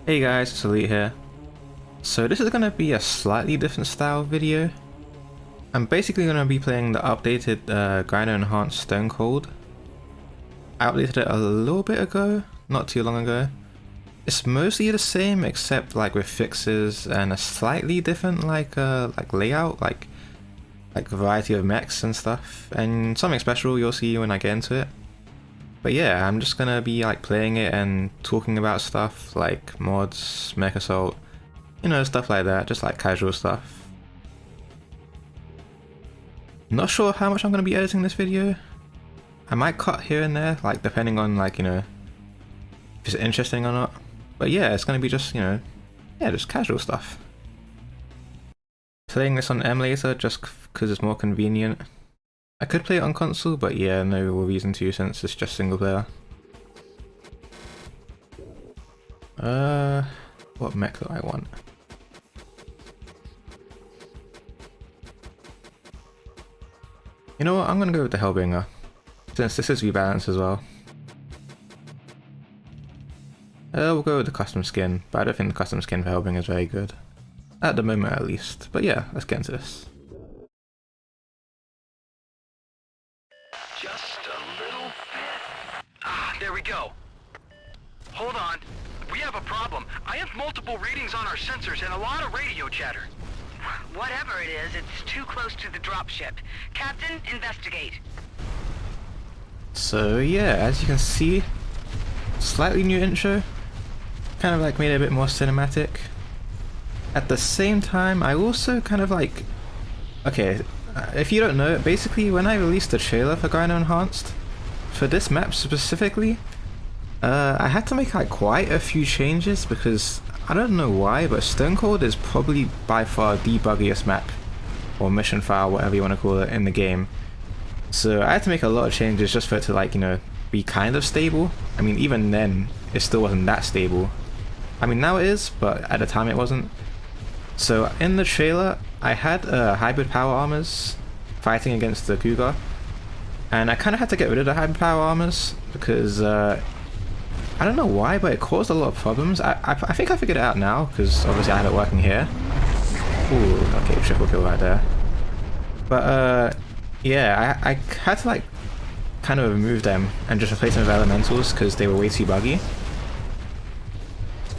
Hey guys, it's Elite here. So this is going to be a slightly different style video. I'm basically going to be playing the updated Grinder Enhanced Stone Cold. I updated it a little bit ago, not too long ago. It's mostly the same except like with fixes and a slightly different like layout, like variety of mechs and stuff, and something special you'll see when I get into it. But yeah, I'm just gonna be like playing it and talking about stuff like mods, MechAssault, you know, stuff like that, just like casual stuff. Not sure how much I'm gonna be editing this video. I might cut here and there, like depending on like, you know, if it's interesting or not. But yeah, it's gonna be just, you know, yeah, just casual stuff. Playing this on emulator just because it's more convenient. I could play it on console, but yeah, no real reason to since it's just single player. What mech do I want? You know what, I'm gonna go with the Hellbringer, since this is rebalanced as well. We'll go with the custom skin, but I don't think the custom skin for Hellbringer is very good. At the moment at least. But yeah, let's get into this. There we go. Hold on. We have a problem. I have multiple readings on our sensors and a lot of radio chatter. Whatever it is, it's too close to the dropship. Captain, investigate. So yeah, as you can see, slightly new intro. Kind of like made it a bit more cinematic. At the same time, I also kind of like... Okay, if you don't know, basically when I released the trailer for Grinder Enhanced, for this map specifically, I had to make like quite a few changes because I don't know why, but Stone Cold is probably by far the buggiest map, or mission file, whatever you want to call it, in the game. So I had to make a lot of changes just for it to like, you know, be kind of stable. I mean, even then, it still wasn't that stable. I mean, now it is, but at the time it wasn't. So in the trailer, I had hybrid power armors fighting against the Cougar. And I kind of had to get rid of the hybrid power armors because I don't know why, but it caused a lot of problems. I think I figured it out now because obviously I have it working here. Ooh, okay, triple kill right there. But yeah, I had to like kind of remove them and just replace them with elementals because they were way too buggy.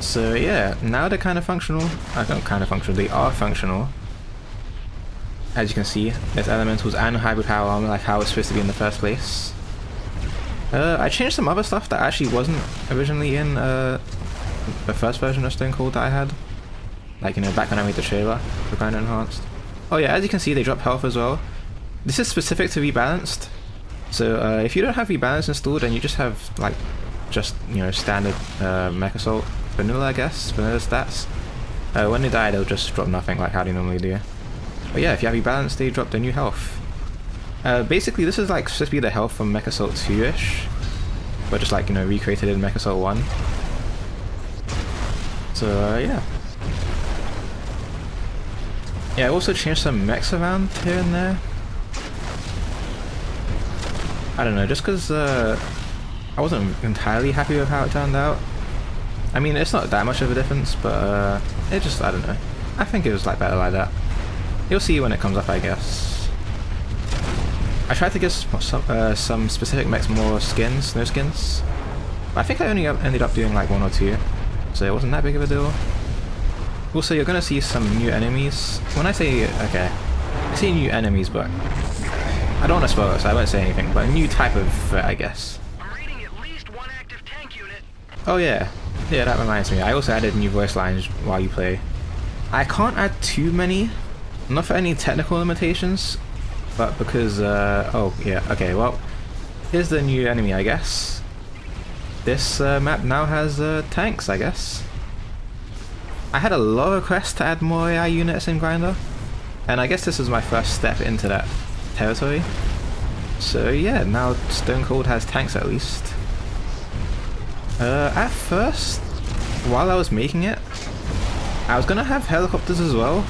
So yeah, now they're kind of functional. I don't kind of functional, they are functional. As you can see, there's elementals and hybrid power armor, like how it's supposed to be in the first place. I changed some other stuff that actually wasn't originally in the first version of Stone Cold that I had. Like, you know, back when I made the trailer for Grinder Enhanced. Oh yeah, as you can see, they drop health as well. This is specific to rebalanced. So if you don't have rebalance installed and you just have like, you know, standard MechAssault vanilla, I guess, vanilla stats, when they die they'll just drop nothing like how they normally do. But yeah, if you have rebalance, they drop the new health. Basically, this is like supposed to be the health from MechAssault 2-ish, but just like, you know, recreated in MechAssault 1. So yeah. Yeah, I also changed some mechs around here and there. I don't know, just because I wasn't entirely happy with how it turned out. I mean, it's not that much of a difference, but it just, I don't know. I think it was like better like that. You'll see when it comes up, I guess. I tried to give some specific mechs more skins, no skins. But I think I only ended up doing like 1 or 2, so it wasn't that big of a deal. Also, you're gonna see some new enemies. When I say, okay, I say new enemies, but I don't want to spoil it, so I won't say anything, but a new type of threat, I guess. I'm reading at least one active tank unit. Oh yeah, yeah, that reminds me. I also added new voice lines while you play. I can't add too many. Not for any technical limitations, but because, oh yeah, okay, well, here's the new enemy, I guess. This map now has tanks, I guess. I had a lot of requests to add more AI units in Grinder, and I guess this is my first step into that territory. So yeah, now Stone Cold has tanks at least. At first, while I was making it, I was gonna have helicopters as well.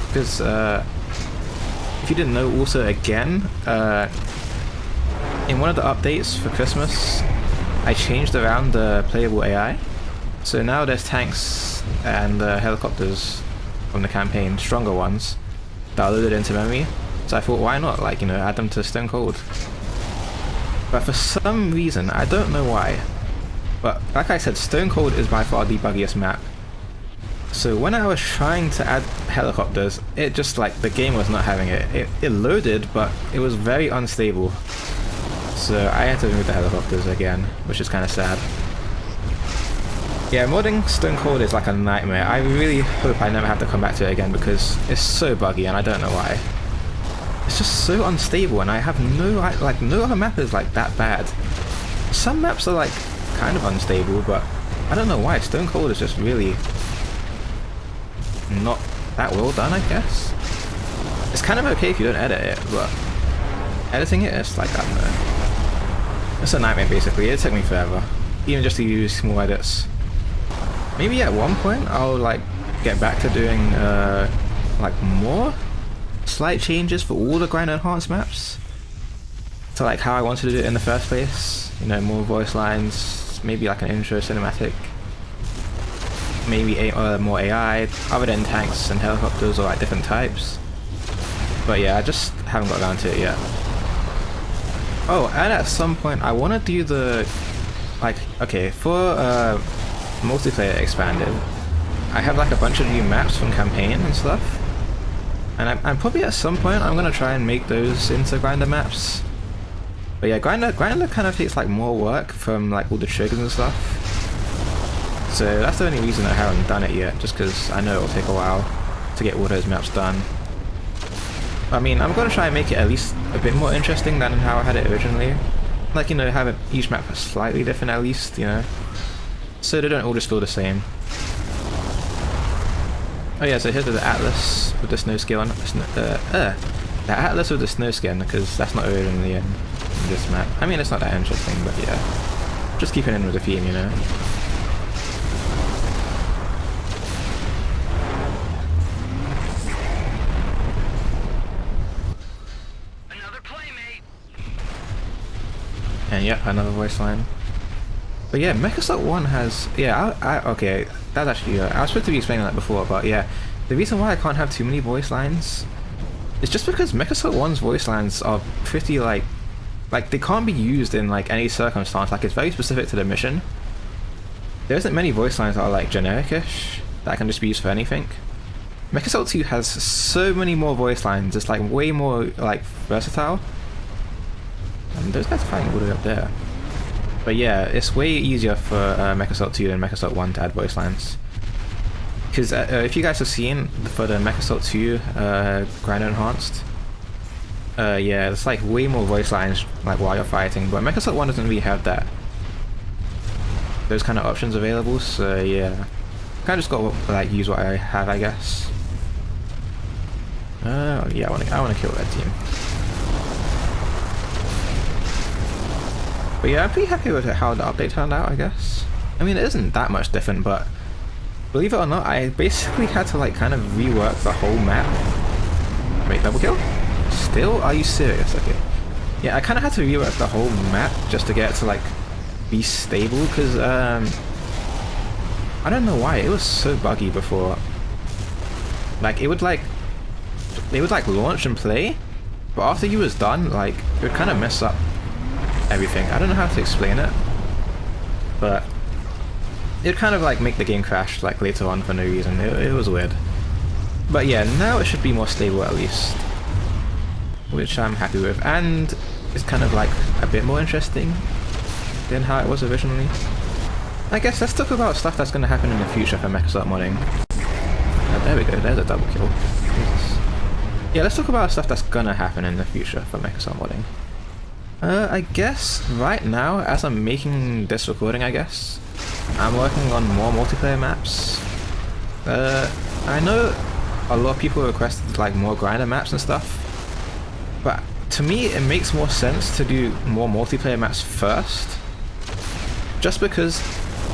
Because if you didn't know, also again, in one of the updates for Christmas, I changed around the playable AI. So now there's tanks and helicopters from the campaign, stronger ones, that are loaded into memory. So I thought, why not, like, you know, add them to Stone Cold. But for some reason, I don't know why, but like I said, Stone Cold is by far the buggiest map. So when I was trying to add helicopters, it just, like, the game was not having it. It loaded, but it was very unstable. So I had to remove the helicopters again, which is kind of sad. Yeah, modding Stone Cold is like a nightmare. I really hope I never have to come back to it again because it's so buggy and I don't know why. It's just so unstable and I have no other map is like that bad. Some maps are like kind of unstable, but I don't know why. Stone Cold is just really not that well done, I guess. It's kind of okay if you don't edit it, but editing it is like, I don't know. It's a nightmare basically. It took me forever, even just to use small edits. Maybe at one point I'll like get back to doing like more slight changes for all the grind enhanced maps to like how I wanted to do it in the first place. You know, more voice lines, maybe like an intro cinematic, maybe more AI other than tanks and helicopters or like different types. But yeah, I just haven't got around to it yet. Oh, and at some point I want to do the like, okay, for multiplayer expanded, I have like a bunch of new maps from campaign and stuff, and I'm probably at some point I'm gonna try and make those into grinder maps. But yeah, grinder kind of takes like more work from like all the triggers and stuff, so that's the only reason I haven't done it yet, just because I know it'll take a while to get all those maps done. I mean, I'm gonna try and make it at least a bit more interesting than how I had it originally, like, you know, have each map slightly different at least, you know, so they don't all just feel the same. Oh yeah, so here's the Atlas with the snow skin on. The Atlas with the snow skin, because that's not originally in this map. I mean, it's not that interesting, but yeah. Just keeping in with the theme, you know. Another playmate. And yeah, another voice line. But yeah, MechAssault 1 has... Yeah, okay, that's actually... I was supposed to be explaining that before, but yeah. The reason why I can't have too many voice lines is just because MechAssault 1's voice lines are pretty, like, they can't be used in, like, any circumstance. Like, it's very specific to the mission. There isn't many voice lines that are, like, generic-ish, that can just be used for anything. MechAssault 2 has so many more voice lines. It's, like, way more, like, versatile. And those guys are fighting all the way up there. But yeah, it's way easier for MechAssault 2 than MechAssault 1 to add voice lines. Because if you guys have seen for the MechAssault 2 grind enhanced, yeah, it's like way more voice lines like while you're fighting, but MechAssault 1 doesn't really have that. Those kind of options available, so yeah. Kind of just got to like use what I have, I guess. Yeah, I want to kill that team. But yeah, I'm pretty happy with how the update turned out, I guess. I mean, it isn't that much different, but believe it or not, I basically had to like kind of rework the whole map. Wait, double kill? Still? Are you serious? Okay. Yeah, I kind of had to rework the whole map just to get it to like be stable, because I don't know why, it was so buggy before. Like, it would like launch and play, but after you was done, like, it would kind of mess up everything. I don't know how to explain it, but it kind of like make the game crash like later on for no reason. It was weird. But yeah, now it should be more stable at least, which I'm happy with, and it's kind of like a bit more interesting than how it was originally. I guess let's talk about stuff that's going to happen in the future for MechAssault modding. There we go, there's a double kill. Jesus. Yeah, let's talk about stuff that's going to happen in the future for MechAssault modding. I guess right now, as I'm making this recording, I guess, I'm working on more multiplayer maps. I know a lot of people requested like more grinder maps and stuff, but to me it makes more sense to do more multiplayer maps first, just because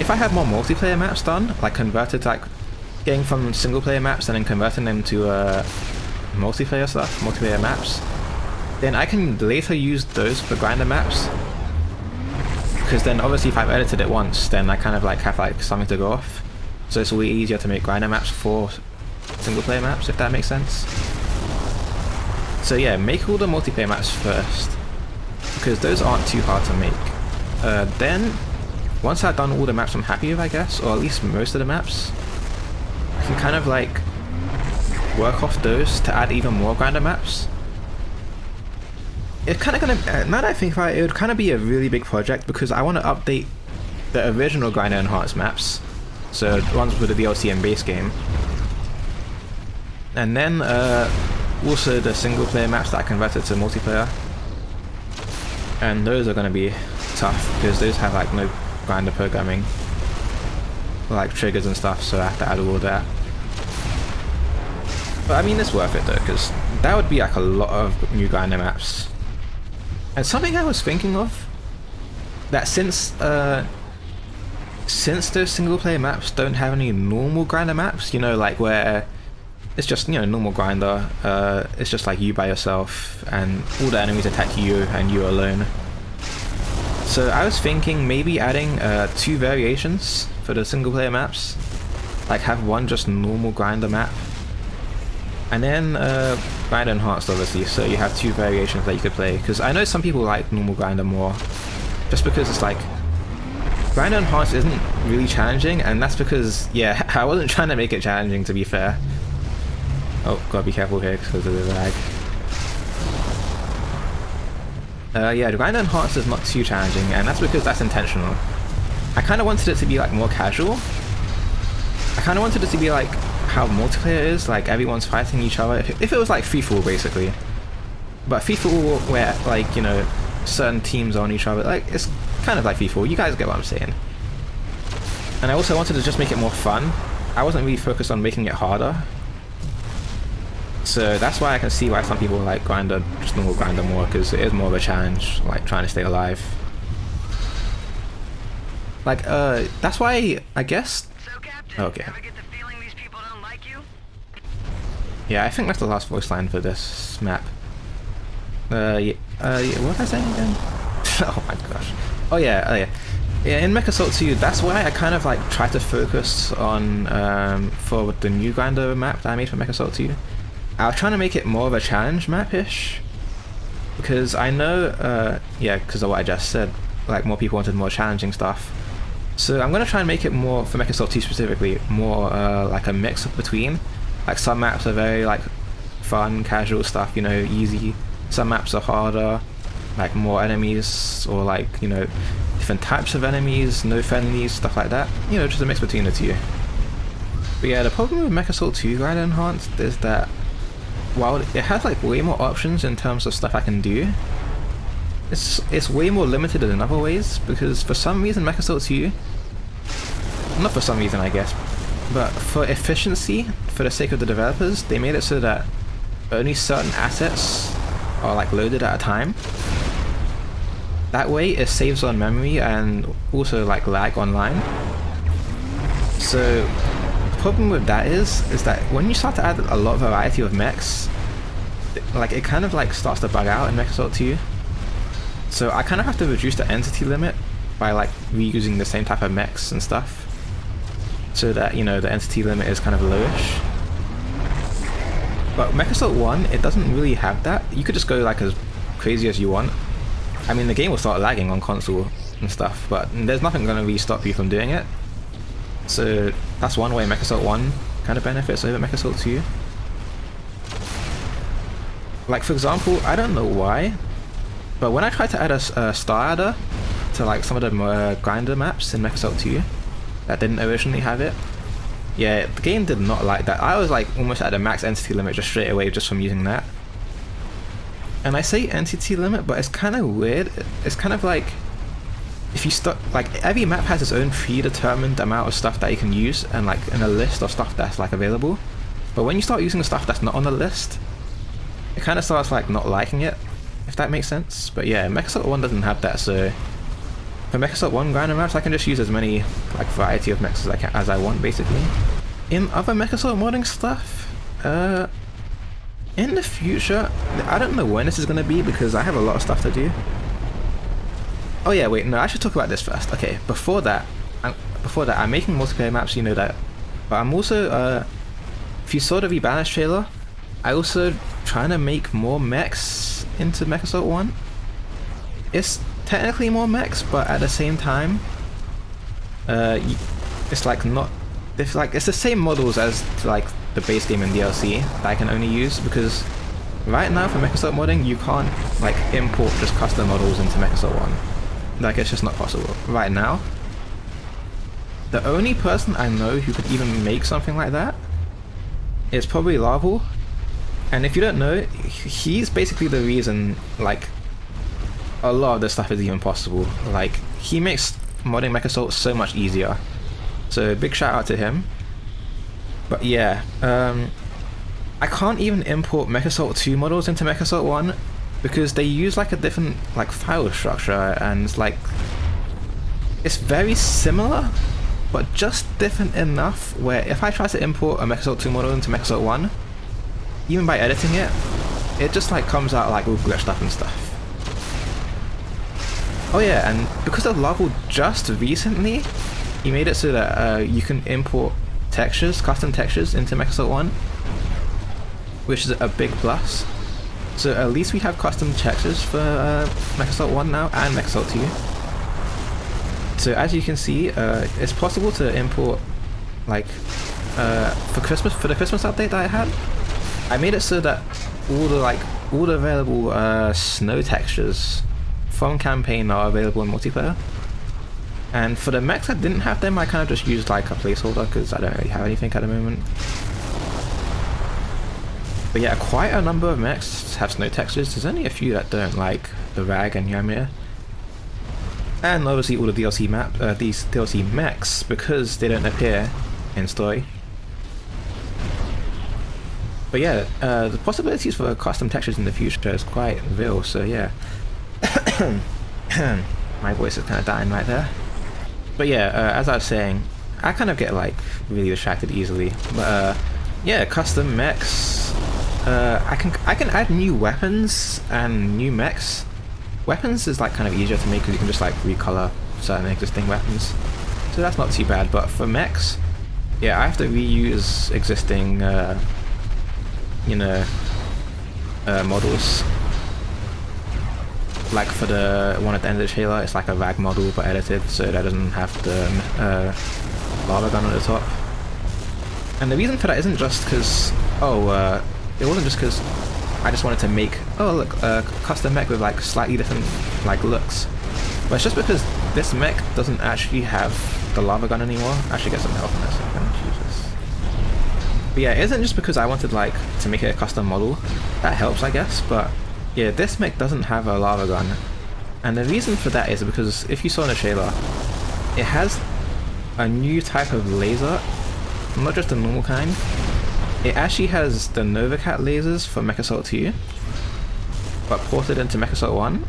if I have more multiplayer maps done, like converted, like getting from single player maps and then converting them to multiplayer stuff, multiplayer maps, then I can later use those for grinder maps. because then obviously if I've edited it once, then I kind of like have like something to go off. So it's way easier to make grinder maps for single player maps, if that makes sense. So yeah, make all the multiplayer maps first, because those aren't too hard to make. Then, once I've done all the maps I'm happy with, I guess, or at least most of the maps, I can kind of like work off those to add even more grinder maps. It's kind of gonna, now that I think about it, it would kind of be a really big project because I want to update the original grinder enhanced maps, so the ones with the DLC and base game, and then also the single player maps that I converted to multiplayer, and those are going to be tough because those have like no grinder programming, like triggers and stuff, so I have to add all that. But I mean, it's worth it though, because that would be like a lot of new grinder maps. And something I was thinking of, that since those single player maps don't have any normal grinder maps, you know, like where it's just, you know, normal grinder, it's just like you by yourself and all the enemies attack you and you alone. So I was thinking maybe adding 2 variations for the single player maps, like have one just normal grinder map, and then grinder enhanced obviously, so you have 2 variations that you could play, because I know some people like normal grinder more, just because it's like, grinder enhanced isn't really challenging, and that's because, yeah, I wasn't trying to make it challenging, to be fair. Oh, gotta be careful here because of the lag. Yeah, the grinder enhanced is not too challenging, and that's because that's intentional. I kind of wanted it to be like more casual. I kind of wanted it to be like how multiplayer is, like everyone's fighting each other. If it was like free-for-all basically, but free-for-all where like, you know, certain teams are on each other, like it's kind of like free-for-all. You guys get what I'm saying. And I also wanted to just make it more fun. I wasn't really focused on making it harder. So that's why I can see why some people like grinder, just normal grinder more, because it is more of a challenge, like trying to stay alive. Like, that's why, I guess... So, Captain, okay. ever get the feeling these people don't like you? Yeah, I think that's the last voice line for this map. Yeah, what was I saying again? Oh my gosh. Oh yeah. Yeah, in MechAssault 2, that's why I kind of like try to focus on, for the new grinder map that I made for MechAssault 2. I was trying to make it more of a challenge map-ish, because I know, yeah, because of what I just said, like more people wanted more challenging stuff. So I'm going to try and make it more, for MechAssault 2 specifically, more like a mix between. Like some maps are very like fun, casual stuff, you know, easy. Some maps are harder, like more enemies, or like, you know, different types of enemies, no friendlies, stuff like that. You know, just a mix between the two. But yeah, the problem with MechAssault 2 Grinder Enhanced is that while it has like way more options in terms of stuff I can do, it's way more limited in other ways, because for some reason MechAssault 2, not for some reason I guess, but for efficiency, for the sake of the developers, they made it so that only certain assets are like loaded at a time. That way it saves on memory and also like lag online. So the problem with that is that when you start to add a lot of variety of mechs, like it kind of like starts to bug out in MechAssault 2. So I kind of have to reduce the entity limit by like reusing the same type of mechs and stuff, so that, you know, the entity limit is kind of lowish. But MechAssault 1, it doesn't really have that. You could just go like as crazy as you want. I mean, the game will start lagging on console and stuff, but there's nothing going to really stop you from doing it. So that's one way MechAssault 1 kind of benefits over MechAssault 2. Like for example, I don't know why, but when I tried to add a star adder to like some of the grinder maps in MechAssault 2 that didn't originally have it, yeah, the game did not like that. I was like almost at a max entity limit just straight away just from using that. And I say entity limit, but it's kind of weird. It's kind of like, if you start, like every map has its own predetermined amount of stuff that you can use, and like in a list of stuff that's like available. But when you start using stuff that's not on the list, it kind of starts like not liking it, if that makes sense. But yeah, MechAssault 1 doesn't have that, so for MechAssault 1 grinder maps, I can just use as many like variety of mechs as I want basically. In other MechAssault modding stuff, in the future, I don't know when this is going to be because I have a lot of stuff to do. Oh yeah, wait, no, I should talk about this first. Okay, I'm making multiplayer maps, you know that. But I'm also, if you saw the Rebalanced trailer, I also trying to make more mechs into MechAssault 1. It's technically more mechs, but at the same time, it's like not, it's the same models as like the base game and DLC that I can only use, because right now for MechAssault modding you can't like import just custom models into MechAssault 1. Like, it's just not possible right now. The only person I know who could even make something like that is probably Larval. And if you don't know, he's basically the reason like a lot of this stuff is even possible. Like, he makes modding MechAssault so much easier. So big shout out to him. But yeah, I can't even import MechAssault 2 models into MechAssault 1 because they use like a different like file structure, and like it's very similar but just different enough where if I try to import a MechAssault 2 model into MechAssault 1, even by editing it, it just like comes out like all glitched up and stuff. Oh yeah, and because of Larval just recently, he made it so that you can import textures, custom textures into MechAssault 1, which is a big plus. So at least we have custom textures for MechAssault 1 now and MechAssault 2. So as you can see, it's possible to import like for the Christmas update that I had, I made it so that all the available snow textures from campaign are available in multiplayer. And for the mechs that didn't have them, I kind of just used like a placeholder because I don't really have anything at the moment. But yeah, quite a number of mechs have snow textures. There's only a few that don't, like the Rag and Ymir. And obviously all the these DLC mechs, because they don't appear in story. But yeah, the possibilities for custom textures in the future is quite real, so yeah. My voice is kind of dying right there. But yeah, as I was saying, I kind of get like really distracted easily. But yeah, custom mechs. I can add new weapons and new mechs. Weapons is like kind of easier to make because you can just like recolor certain existing weapons, so that's not too bad. But for mechs, yeah, I have to reuse existing models. Like for the one at the end of the trailer, it's like a rag model but edited so that doesn't have the lava gun on the top. And the reason for that isn't just because, it wasn't just because I just wanted to make, a custom mech with like slightly different like looks. But it's just because this mech doesn't actually have the lava gun anymore. I should get some help in a second, Jesus. But yeah, it isn't just because I wanted like to make it a custom model. That helps, I guess, but yeah, this mech doesn't have a lava gun. And the reason for that is because if you saw in the trailer, it has a new type of laser, not just the normal kind. It actually has the Novacat lasers for MechAssault 2, but ported into MechAssault 1. And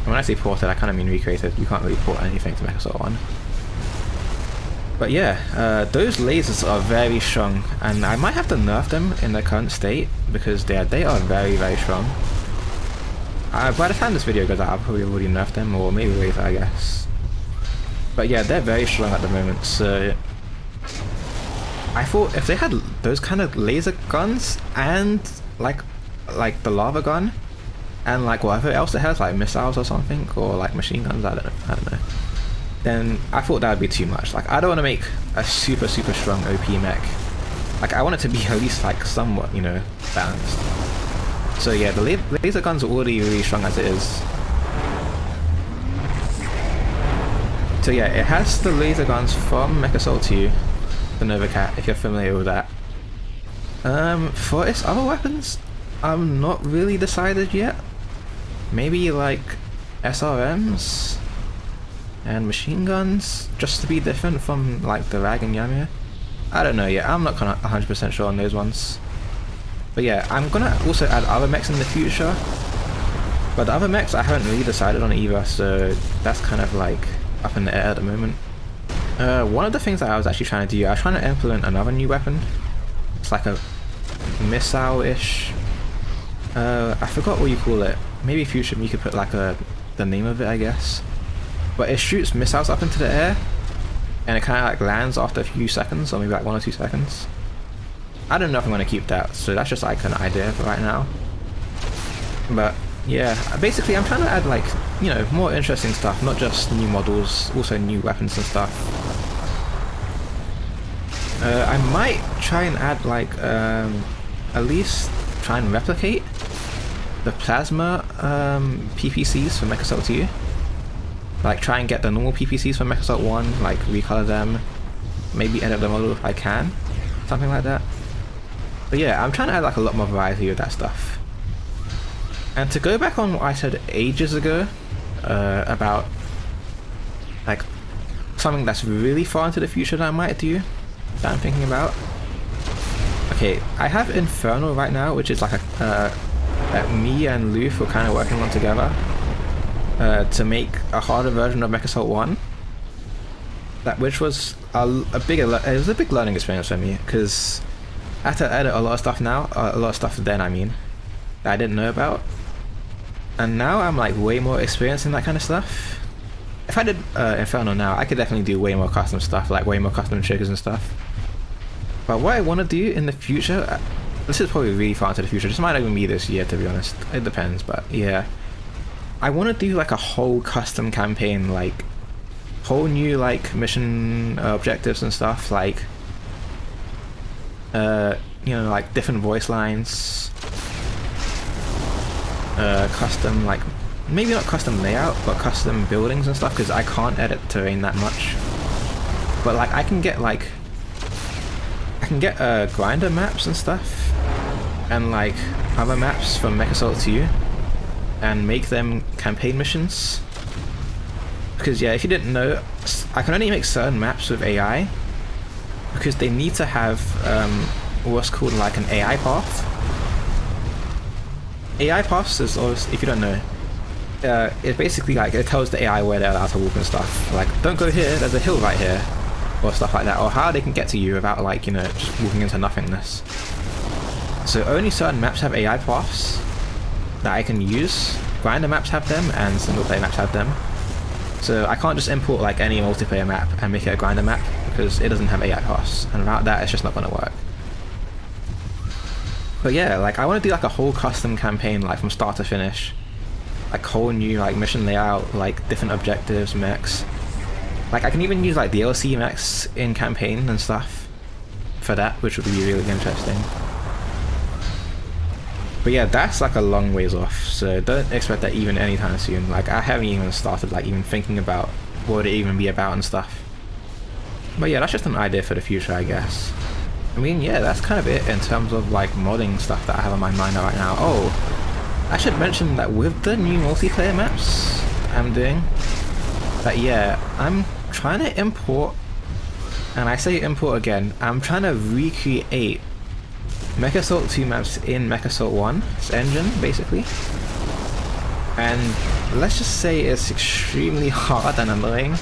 when I say ported, I kind of mean recreated. You can't really port anything to MechAssault 1. But yeah, those lasers are very strong, and I might have to nerf them in their current state, because they are very, very strong. By the time this video goes out, I'll probably already nerf them, or maybe later, I guess. But yeah, they're very strong at the moment, so I thought if they had those kind of laser guns and like the lava gun and like whatever else it has, like missiles or something, or like machine guns, I don't know, then I thought that would be too much. Like, I don't want to make a super strong OP mech. Like, I want it to be at least like somewhat, balanced. So yeah, the laser guns are already really strong as it is. So yeah, it has the laser guns from MechAssault 2, the Novacat, if you're familiar with that. For its other weapons, I'm not really decided yet. Maybe like SRMs and machine guns, just to be different from like the Rag and Ymir. I don't know yet, I'm not 100% sure on those ones. But yeah, I'm gonna also add other mechs in the future. But the other mechs I haven't really decided on either, so that's kind of like up in the air at the moment. One of the things that I was actually trying to do, I was trying to implement another new weapon. It's like a missile-ish. I forgot what you call it. Maybe future me could put like a the name of it, I guess. But it shoots missiles up into the air, and it kind of like lands after a few seconds, or maybe like 1 or 2 seconds. I don't know if I'm going to keep that, so that's just like an idea for right now. But yeah, basically I'm trying to add like, you know, more interesting stuff, not just new models, also new weapons and stuff. I might try and add like, at least try and replicate the plasma PPCs for MechAssault 2. Like try and get the normal PPCs from MechAssault 1, like recolor them, maybe edit the model if I can, something like that. But yeah, I'm trying to add like a lot more variety with that stuff. And to go back on what I said ages ago about like something that's really far into the future that I might do, that I'm thinking about. Okay, I have Infernal right now, which is like a that me and Luth were kind of working on together to make a harder version of MechAssault 1. Which was it was a big learning experience for me, because I had to edit a lot of stuff now, a lot of stuff then I mean, that I didn't know about. And now I'm like way more experienced in that kind of stuff. If I did Infernal now, I could definitely do way more custom stuff, like way more custom triggers and stuff. But what I want to do in the future, this is probably really far into the future, this might not even be this year to be honest, it depends, but yeah. I want to do like a whole custom campaign, like whole new like mission objectives and stuff, like you know, like different voice lines, custom like, maybe not custom layout, but custom buildings and stuff, because I can't edit terrain that much. But like I can get grinder maps and stuff, and like other maps from MechAssault 2, and make them campaign missions. Because yeah, if you didn't know, I can only make certain maps with AI, because they need to have what's called like an AI path. AI paths is always, if you don't know, it basically like it tells the AI where they're allowed to walk and stuff. Like, don't go here, there's a hill right here, or stuff like that, or how they can get to you without like, you know, just walking into nothingness. So only certain maps have AI paths that I can use. Grinder maps have them, and single player maps have them. So I can't just import like any multiplayer map and make it a grinder map, because it doesn't have AI paths, and without that it's just not going to work. But yeah, like I want to do like a whole custom campaign, like from start to finish, like whole new like mission layout, like different objectives, mechs. Like I can even use like DLC mechs in campaign and stuff for that, which would be really interesting. But yeah, that's like a long ways off, so don't expect that even anytime soon. Like I haven't even started like even thinking about what it even be about and stuff. But yeah, that's just an idea for the future, I guess. I mean, yeah, that's kind of it in terms of like modding stuff that I have on my mind right now. Oh, I should mention that with the new multiplayer maps I'm doing, that yeah, I'm trying to import, and I say import again, I'm trying to recreate MechAssault 2 maps in MechAssault 1's engine, basically. And let's just say it's extremely hard and annoying.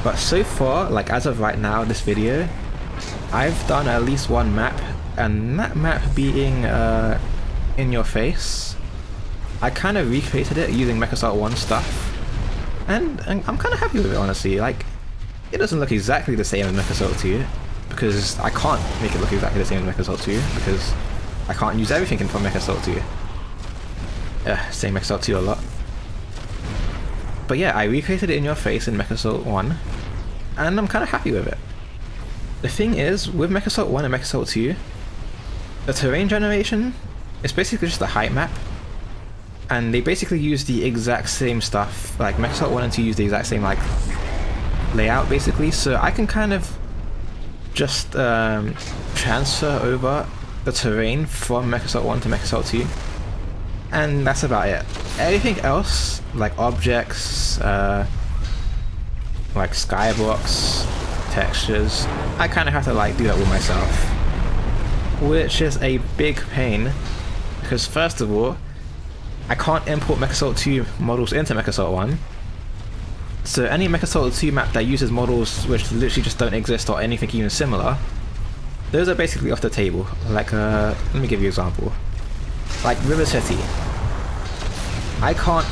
But so far, like as of right now, this video, I've done at least one map, and that map being In Your Face, I kind of recreated it using MechAssault 1 stuff, and I'm kind of happy with it, honestly. Like, it doesn't look exactly the same as MechAssault 2, because I can't make it look exactly the same as MechAssault 2, because I can't use everything from MechAssault 2. Say MechAssault 2 a lot. But yeah, I recreated it In Your Face in MechAssault 1, and I'm kind of happy with it. The thing is, with MechAssault 1 and MechAssault 2, the terrain generation is basically just a height map, and they basically use the exact same stuff. Like MechAssault 1 and 2 use the exact same like layout basically, so I can kind of just transfer over the terrain from MechAssault 1 to MechAssault 2, and that's about it. Everything else, like objects, like skybox, textures, I kind of have to like do that with myself, which is a big pain, because first of all, I can't import MechAssault 2 models into MechAssault 1. So any MechAssault 2 map that uses models which literally just don't exist or anything even similar, those are basically off the table. Like, let me give you an example. Like River City. I can't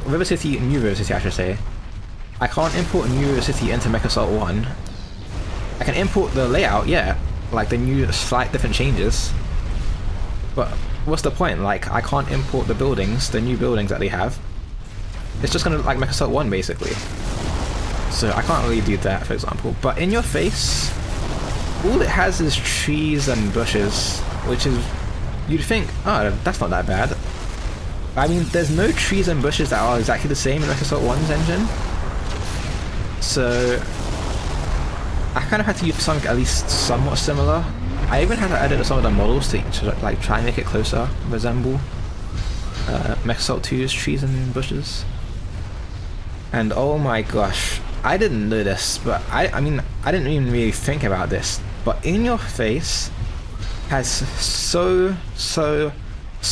River City, New River City I should say. I can't import New River City into MechAssault 1. I can import the layout, yeah, like the new slight different changes. But what's the point? Like, I can't import the buildings, the new buildings that they have. It's just gonna like MechAssault 1 basically. So I can't really do that, for example. But in your face, all it has is trees and bushes, which is, you'd think, oh, that's not that bad. I mean, there's no trees and bushes that are exactly the same in MechAssault 1's engine. So I kind of had to use something at least somewhat similar. I even had to edit some of the models to like try and make it closer, resemble MechAssault 2's trees and bushes. And oh my gosh, I didn't know this, but I mean, I didn't even really think about this, but in your face has so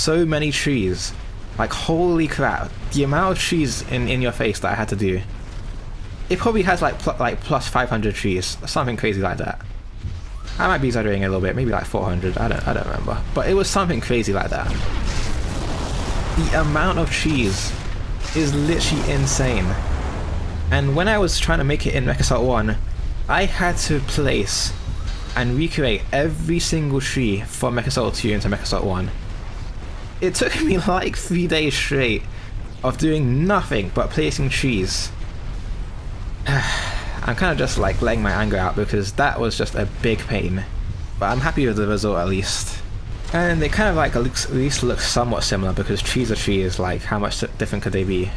many trees. Like, holy crap, the amount of trees in your face that I had to do. It probably has like plus 500 trees, something crazy like that. I might be exaggerating a little bit, maybe like 400, I don't remember. But it was something crazy like that. The amount of trees is literally insane. And when I was trying to make it in MechAssault 1, I had to place and recreate every single tree from MechAssault 2 into MechAssault 1. It took me like 3 days straight of doing nothing but placing trees. I'm kind of just like letting my anger out because that was just a big pain. But I'm happy with the result at least. And they kind of like at least look somewhat similar because trees are trees, like how much different could they be?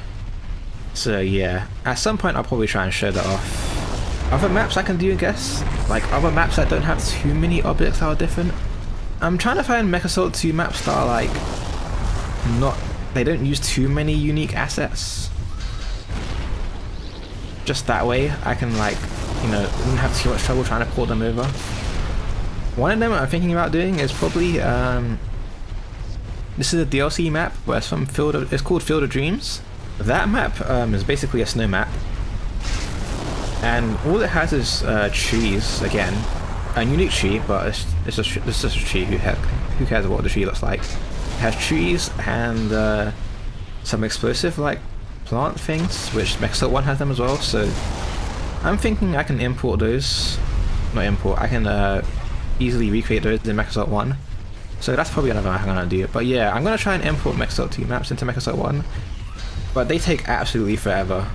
So yeah, at some point I'll probably try and show that off. Other maps I can do, I guess? Like other maps that don't have too many objects that are different? I'm trying to find MechAssault 2 maps that are like they don't use too many unique assets. Just that way I can like, you know, wouldn't have too much trouble trying to port them over. One of them I'm thinking about doing is probably this is a DLC map where it's from it's called Field of Dreams. That map is basically a snow map, and all it has is trees again, a unique tree, but it's just a tree. Who cares what the tree looks like? It has trees and some explosive like plant things, which MechAssault 1 has them as well. So I'm thinking I can import those. Not import. I can easily recreate those in MechAssault 1. So that's probably another I'm gonna do. But yeah, I'm gonna try and import MechAssault 2 maps into MechAssault 1. But they take absolutely forever.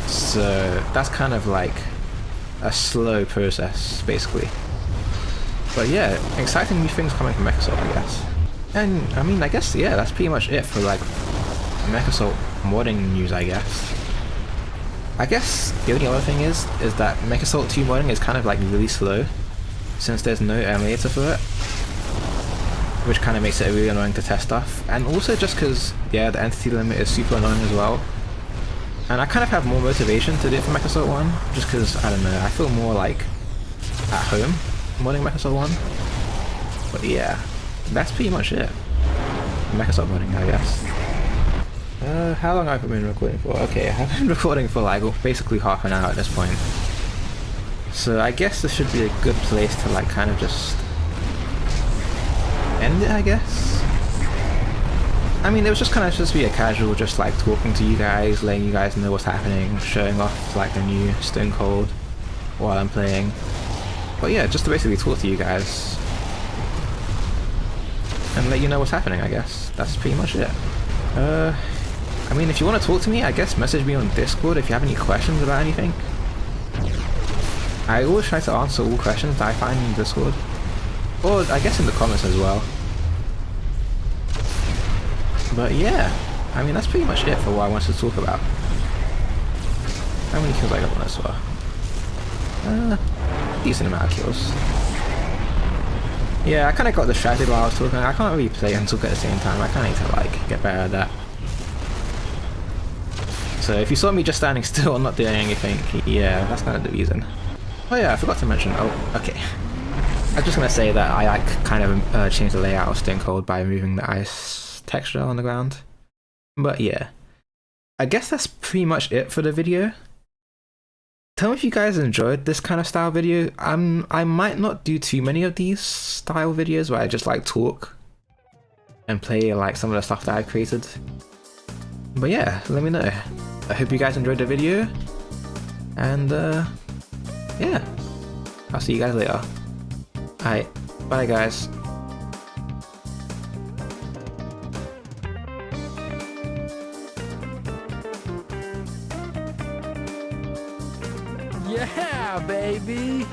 So that's kind of like a slow process, basically. But yeah, exciting new things coming from MechAssault, I guess. And I mean, I guess, yeah, that's pretty much it for like MechAssault modding news, I guess. I guess the only other thing is that MechAssault 2 modding is kind of like really slow, since there's no emulator for it, which kind of makes it really annoying to test stuff. And also just because, yeah, the entity limit is super annoying as well. And I kind of have more motivation to do it for MechAssault 1, just because, I don't know, I feel more like at home modding MechAssault 1. But yeah, that's pretty much it. MechAssault modding, I guess. How long have I been recording for? Okay, I've been recording for like basically half an hour at this point. So I guess this should be a good place to like kind of just end it, I guess. I mean, it was just kind of supposed to be a casual, just like talking to you guys, letting you guys know what's happening, showing off like the new Stone Cold while I'm playing. But yeah, just to basically talk to you guys and let you know what's happening, I guess. That's pretty much it. I mean, if you want to talk to me, I guess message me on Discord if you have any questions about anything. I always try to answer all questions that I find in Discord. Or I guess in the comments as well. But yeah, I mean that's pretty much it for what I wanted to talk about. How many kills I got on this far? Decent amount of kills. Yeah, I kind of got distracted while I was talking. I can't really play and talk at the same time. I kind of need to like get better at that. So if you saw me just standing still and not doing anything, yeah, that's kind of the reason. Oh yeah, I forgot to mention. Oh, okay. I was just gonna say that I like kind of changed the layout of Stone Cold by removing the ice texture on the ground. But yeah, I guess that's pretty much it for the video. Tell me if you guys enjoyed this kind of style video. I might not do too many of these style videos where I just like talk and play like some of the stuff that I've created. But yeah, let me know. I hope you guys enjoyed the video, and yeah, I'll see you guys later. Alright, bye guys. Yeah, baby!